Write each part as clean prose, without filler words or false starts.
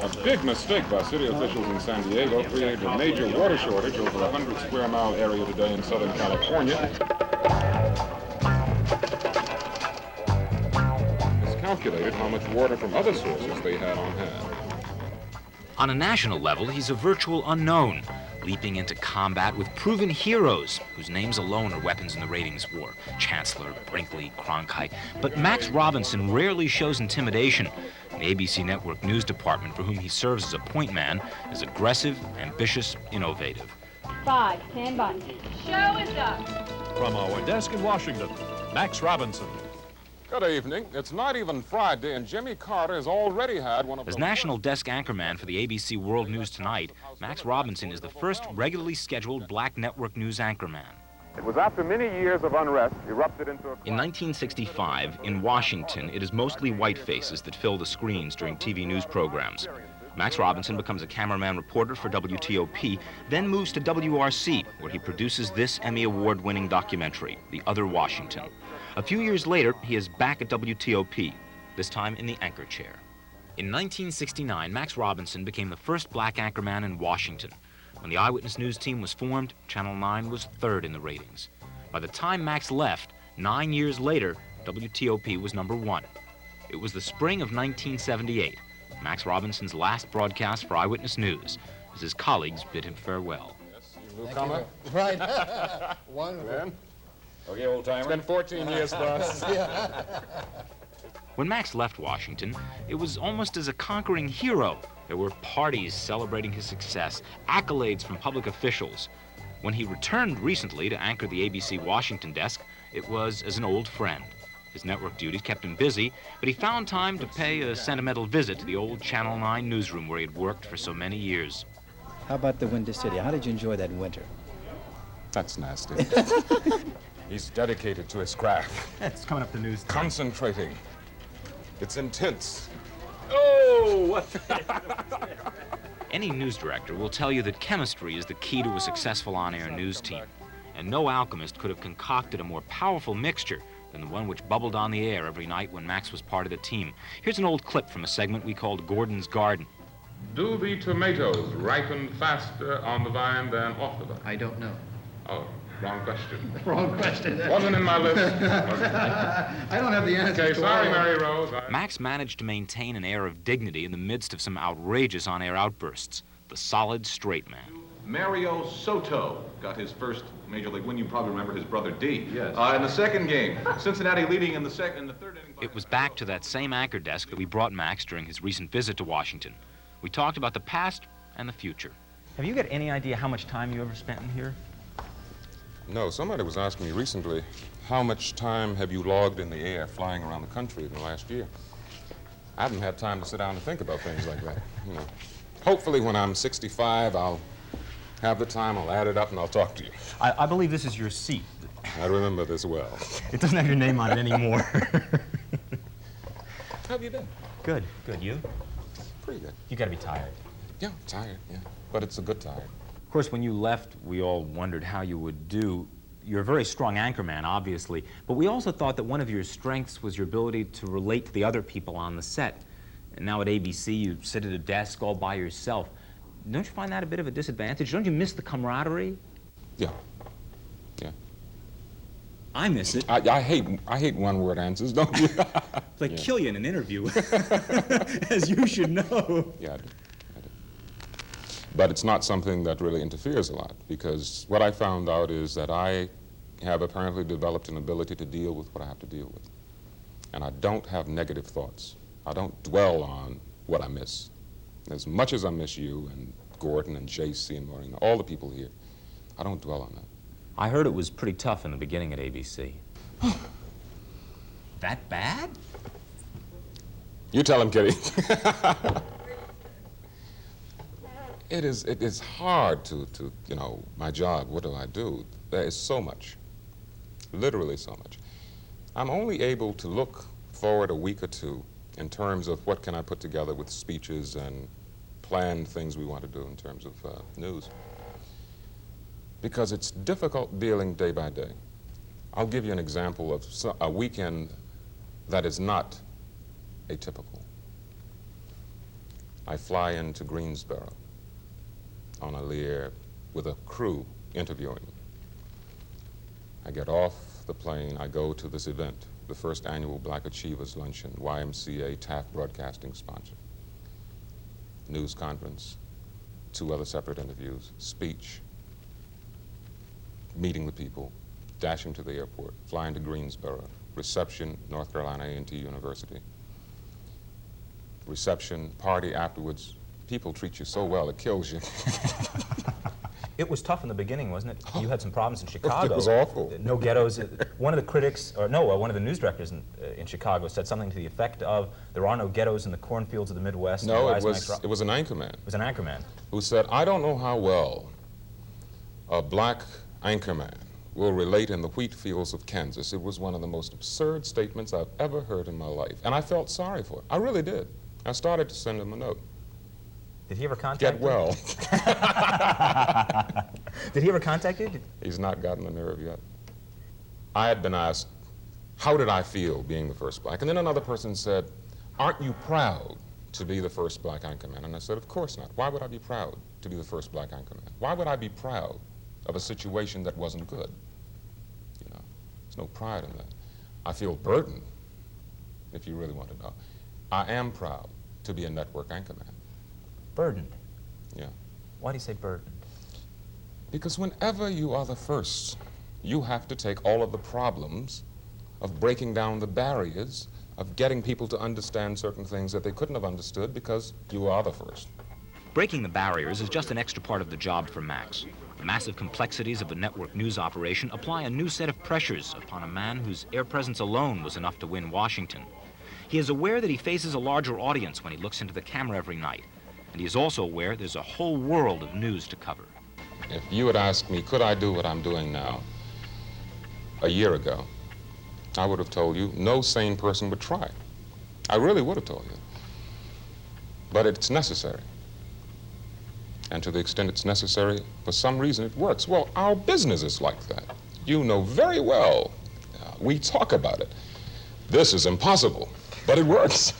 A big mistake by city officials in San Diego created a major water shortage over a 100-square-mile area today in Southern California. Calculated how much water from other sources they had on hand. On a national level, he's a virtual unknown, leaping into combat with proven heroes whose names alone are weapons in the ratings war. Chancellor, Brinkley, Cronkite. But Max Robinson rarely shows intimidation. The ABC Network News Department, for whom he serves as a point man, is aggressive, ambitious, innovative. 5, stand by. Show is up. From our desk in Washington, Max Robinson. Good evening. It's not even Friday, and Jimmy Carter has already had one of As national desk anchorman for the ABC World News Tonight, Max Robinson is the first regularly scheduled black network news anchorman. It was after many years of unrest erupted into a... In 1965, in Washington, it is mostly white faces that fill the screens during TV news programs. Max Robinson becomes a cameraman reporter for WTOP, then moves to WRC, where he produces this Emmy Award-winning documentary, The Other Washington. A few years later, he is back at WTOP, this time in the anchor chair. In 1969, Max Robinson became the first black anchorman in Washington. When the Eyewitness News team was formed, Channel 9 was third in the ratings. By the time Max left, 9 years later, WTOP was number 1. It was the spring of 1978, Max Robinson's last broadcast for Eyewitness News, as his colleagues bid him farewell. Yes, you newcomer. Right. Wonderful. Okay, old-timer. It's been 14 years for us. When Max left Washington, it was almost as a conquering hero. There were parties celebrating his success, accolades from public officials. When he returned recently to anchor the ABC Washington desk, it was as an old friend. His network duties kept him busy, but he found time to pay a sentimental visit to the old Channel 9 newsroom where he had worked for so many years. How about the Winter City? How did you enjoy that winter? That's nasty. He's dedicated to his craft. It's coming up the news. Concentrating. It's intense. Oh, what? Any news director will tell you that chemistry is the key to a successful on-air news team. And no alchemist could have concocted a more powerful mixture than the one which bubbled on the air every night when Max was part of the team. Here's an old clip from a segment we called Gordon's Garden. Do the tomatoes ripen faster on the vine than off the vine? I don't know. Oh, wrong question. Wrong question. Wasn't in my list. I don't have the answer. Okay, sorry, Mary Rose. Max managed to maintain an air of dignity in the midst of some outrageous on-air outbursts. The solid, straight man. Mario Soto got his first Major League win. You probably remember his brother D. Yes. In the second game, Cincinnati leading in the third inning. It was back to that same anchor desk that we brought Max during his recent visit to Washington. We talked about the past and the future. Have you got any idea how much time you ever spent in here? No, somebody was asking me recently, how much time have you logged in the air flying around the country in the last year? I haven't had time to sit down and think about things like that. You know, hopefully when I'm 65, I'll have the time, I'll add it up, and I'll talk to you. I believe this is your seat. I remember this well. It doesn't have your name on it anymore. How have you been? Good, good. You? Pretty good. You gotta be tired. Yeah, tired, yeah. But it's a good tired. Of course, when you left, we all wondered how you would do. You're a very strong anchorman, obviously, but we also thought that one of your strengths was your ability to relate to the other people on the set. And now at ABC, you sit at a desk all by yourself. Don't you find that a bit of a disadvantage? Don't you miss the camaraderie? Yeah. Yeah. I miss it. I hate one-word answers, don't you? They Yeah. kill you in an interview, as you should know. Yeah, I do. But it's not something that really interferes a lot, because what I found out is that I have apparently developed an ability to deal with what I have to deal with. And I don't have negative thoughts. I don't dwell on what I miss. As much as I miss you and Gordon and JC and Maureen, all the people here, I don't dwell on that. I heard it was pretty tough in the beginning at ABC. That bad? You tell him, Kitty. It is hard to, you know, my job, what do I do? There is so much, literally so much. I'm only able to look forward a week or two in terms of what can I put together with speeches and planned things we want to do in terms of news. Because it's difficult dealing day by day. I'll give you an example of a weekend that is not atypical. I fly into Greensboro on a Lear with a crew interviewing me. I get off the plane, I go to this event, the first annual Black Achievers Luncheon, YMCA Taft Broadcasting sponsor. News conference, 2 other separate interviews, speech, meeting the people, dashing to the airport, flying to Greensboro, reception, North Carolina A&T University. Reception, party afterwards. People treat you so well, it kills you. It was tough in the beginning, wasn't it? You had some problems in Chicago. It was awful. No ghettos. One of the critics, or no, one of the news directors in Chicago said something to the effect of, there are no ghettos in the cornfields of the Midwest. No, it was an anchorman. It was an anchorman. Who said, I don't know how well a black anchorman will relate in the wheat fields of Kansas. It was one of the most absurd statements I've ever heard in my life. And I felt sorry for it. I really did. I started to send him a note. Did he ever contact Get you? well. Did he ever contact you? He's not gotten the nerve yet. I had been asked, how did I feel being the first black? And then another person said, aren't you proud to be the first black anchorman? And I said, of course not. Why would I be proud to be the first black anchorman? Why would I be proud of a situation that wasn't good? You know, there's no pride in that. I feel burdened, if you really want to know. I am proud to be a network anchorman. Burdened. Yeah. Why do you say burdened? Because whenever you are the first, you have to take all of the problems of breaking down the barriers, of getting people to understand certain things that they couldn't have understood because you are the first. Breaking the barriers is just an extra part of the job for Max. The massive complexities of a network news operation apply a new set of pressures upon a man whose air presence alone was enough to win Washington. He is aware that he faces a larger audience when he looks into the camera every night. And he is also aware there's a whole world of news to cover. If you had asked me, could I do what I'm doing now, a year ago, I would have told you no sane person would try. I really would have told you. But it's necessary. And to the extent it's necessary, for some reason it works. Well, our business is like that. You know very well. We talk about it. This is impossible, but it works.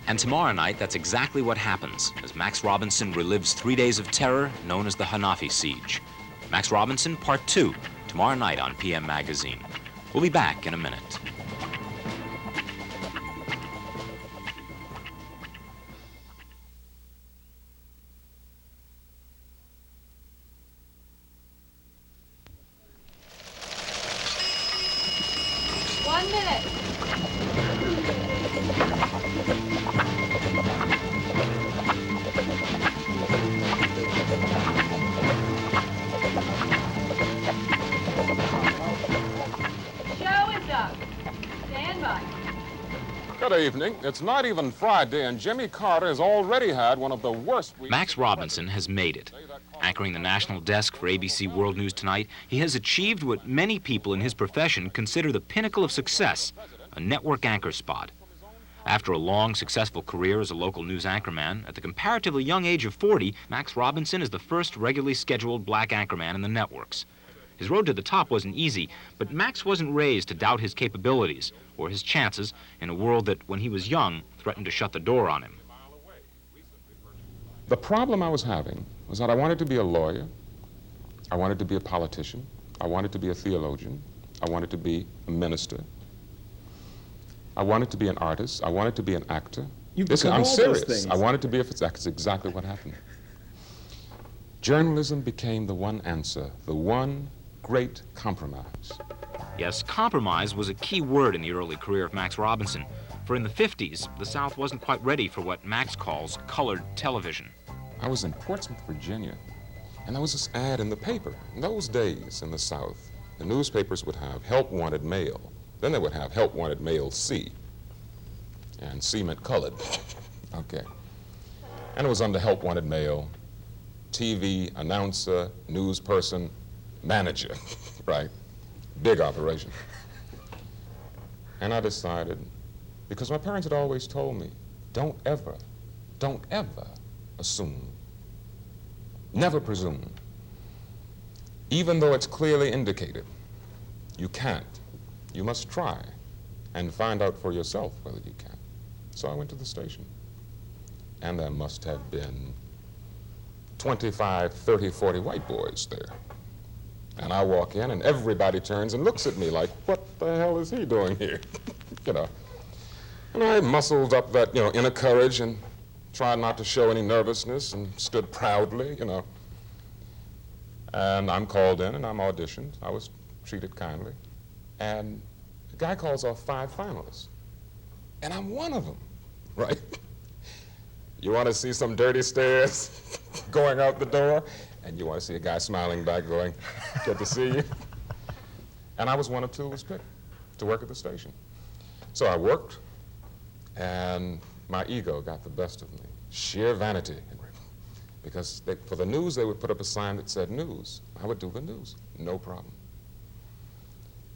And tomorrow night, that's exactly what happens as Max Robinson relives 3 days of terror known as the Hanafi Siege. Max Robinson, Part 2, tomorrow night on PM Magazine. We'll be back in a minute. One minute. Show is up. Stand by. Good evening. It's not even Friday, and Jimmy Carter has already had one of the worst weeks. Max Robinson has made it. Anchoring the national desk for ABC World News Tonight, he has achieved what many people in his profession consider the pinnacle of success, a network anchor spot. After a long, successful career as a local news anchorman, at the comparatively young age of 40, Max Robinson is the first regularly scheduled black anchorman in the networks. His road to the top wasn't easy, but Max wasn't raised to doubt his capabilities or his chances in a world that, when he was young, threatened to shut the door on him. The problem I was having was that I wanted to be a lawyer, I wanted to be a politician, I wanted to be a theologian, I wanted to be a minister, I wanted to be an artist, I wanted to be an actor. I'm serious. I wanted to be that's exactly what happened. Journalism became the one answer, the one great compromise. Yes, compromise was a key word in the early career of Max Robinson. For in the 50s, the South wasn't quite ready for what Max calls colored television. I was in Portsmouth, Virginia, and there was this ad in the paper. In those days in the South, the newspapers would have help wanted male. Then they would have help wanted male C. And C meant colored. Okay. And it was under help wanted male, TV, announcer, news person, manager, right? Big operation. And I decided, because my parents had always told me, don't ever assume. Never presume. Even though it's clearly indicated. You can't. You must try. and find out for yourself whether you can. So I went to the station, and there must have been 25, 30, 40 white boys there. And I walk in, and everybody turns and looks at me like, what the hell is he doing here? You know. And I muscled up that, inner courage and tried not to show any nervousness and stood proudly, And I'm called in and I'm auditioned. I was treated kindly. And the guy calls off 5 finalists. And I'm one of them, right? You want to see some dirty stares going out the door? And you want to see a guy smiling back going, good to see you. And I was one of 2 who was picked to work at the station. So I worked, and my ego got the best of me. Sheer vanity. Because for the news, they would put up a sign that said news. I would do the news, no problem.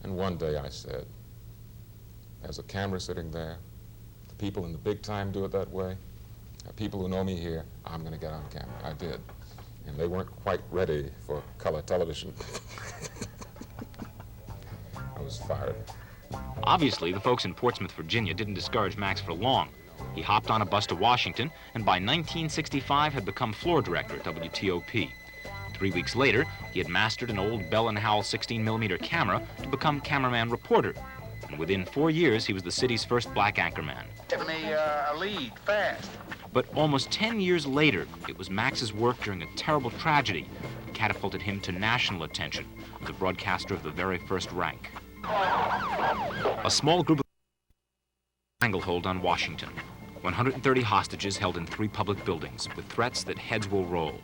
And one day I said, there's a camera sitting there. The people in the big time do it that way. The people who know me here, I'm going to get on camera. I did. And they weren't quite ready for color television. I was fired. Obviously, the folks in Portsmouth, Virginia didn't discourage Max for long. He hopped on a bus to Washington, and by 1965 had become floor director at WTOP. 3 weeks later, he had mastered an old Bell & Howell 16mm camera to become cameraman reporter. And within 4 years, he was the city's first black anchorman. Give me a lead, fast. But almost 10 years later, it was Max's work during a terrible tragedy that catapulted him to national attention as a broadcaster of the very first rank. A small group of stranglehold on Washington. 130 hostages held in 3 public buildings with threats that heads will roll.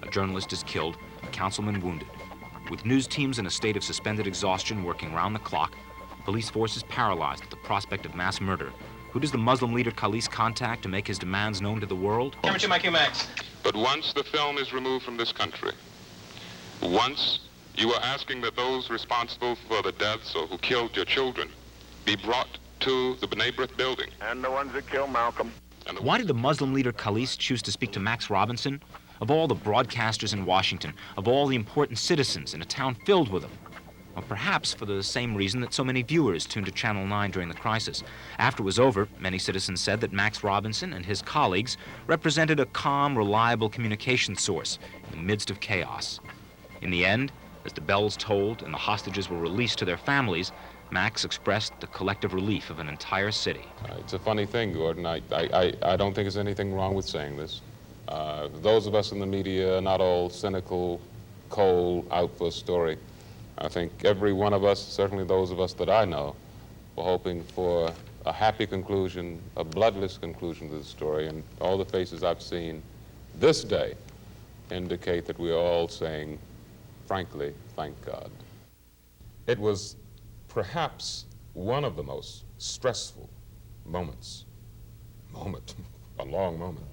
A journalist is killed, a councilman wounded. With news teams in a state of suspended exhaustion working round the clock, police forces paralyzed at the prospect of mass murder. Who does the Muslim leader Khalis contact to make his demands known to the world? Camera 2, my QMax. But once the film is removed from this country, once you are asking that those responsible for the deaths or who killed your children be brought to the B'nai B'rith building. And the ones that killed Malcolm. Why did the Muslim leader Khalis choose to speak to Max Robinson? Of all the broadcasters in Washington, of all the important citizens in a town filled with them? Well, perhaps for the same reason that so many viewers tuned to Channel 9 during the crisis. After it was over, many citizens said that Max Robinson and his colleagues represented a calm, reliable communication source in the midst of chaos. In the end, as the bells tolled and the hostages were released to their families, Max expressed the collective relief of an entire city. It's a funny thing, Gordon. I don't think there's anything wrong with saying this. Those of us in the media are not all cynical, cold, out for a story. I think every one of us, certainly those of us that I know, were hoping for a happy conclusion, a bloodless conclusion to the story, and all the faces I've seen this day indicate that we're all saying, frankly, thank God. It was perhaps one of the most stressful a long moment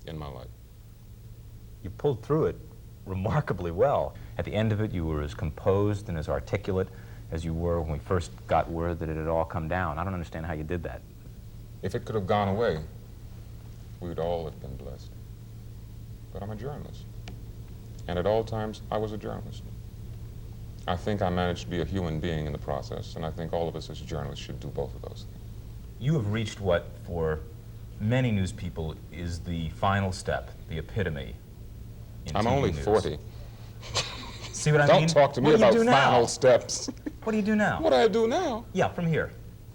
in my life. You pulled through it remarkably well. At the end of it, you were as composed and as articulate as you were when we first got word that it had all come down. I don't understand how you did that. If it could have gone away, we'd all have been blessed. But I'm a journalist. And at all times, I was a journalist. I think I managed to be a human being in the process, and I think all of us as journalists should do both of those things. You have reached what, for many news people, is the final step, the epitome in I'm TV only news. 40. See what I mean? Don't talk to me What do you about do now? final steps. What do you do now? What do I do now? Yeah, from here.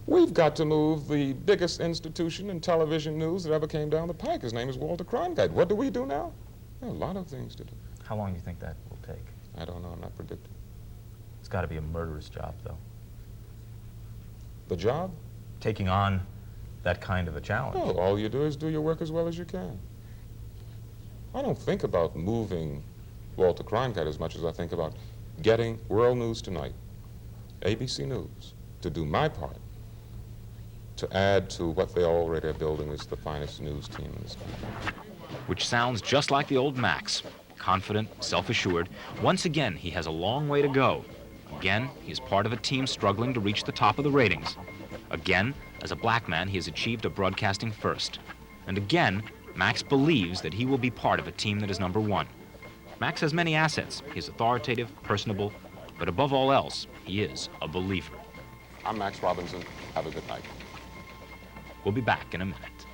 We've got to move the biggest institution in television news that ever came down the pike. His name is Walter Cronkite. What do we do now? There are a lot of things to do. How long do you think that will take? I don't know. I'm not predicting. It's got to be a murderous job, though. The job? Taking on that kind of a challenge. No, all you do is do your work as well as you can. I don't think about moving Walter Cronkite as much as I think about getting World News Tonight, ABC News, to do my part to add to what they already are building as the finest news team in this country. Which sounds just like the old Max. Confident, self-assured. Once again, he has a long way to go. Again, he is part of a team struggling to reach the top of the ratings. Again, as a black man, he has achieved a broadcasting first. And again, Max believes that he will be part of a team that is number one. Max has many assets. He is authoritative, personable, but above all else, he is a believer. I'm Max Robinson. Have a good night. We'll be back in a minute.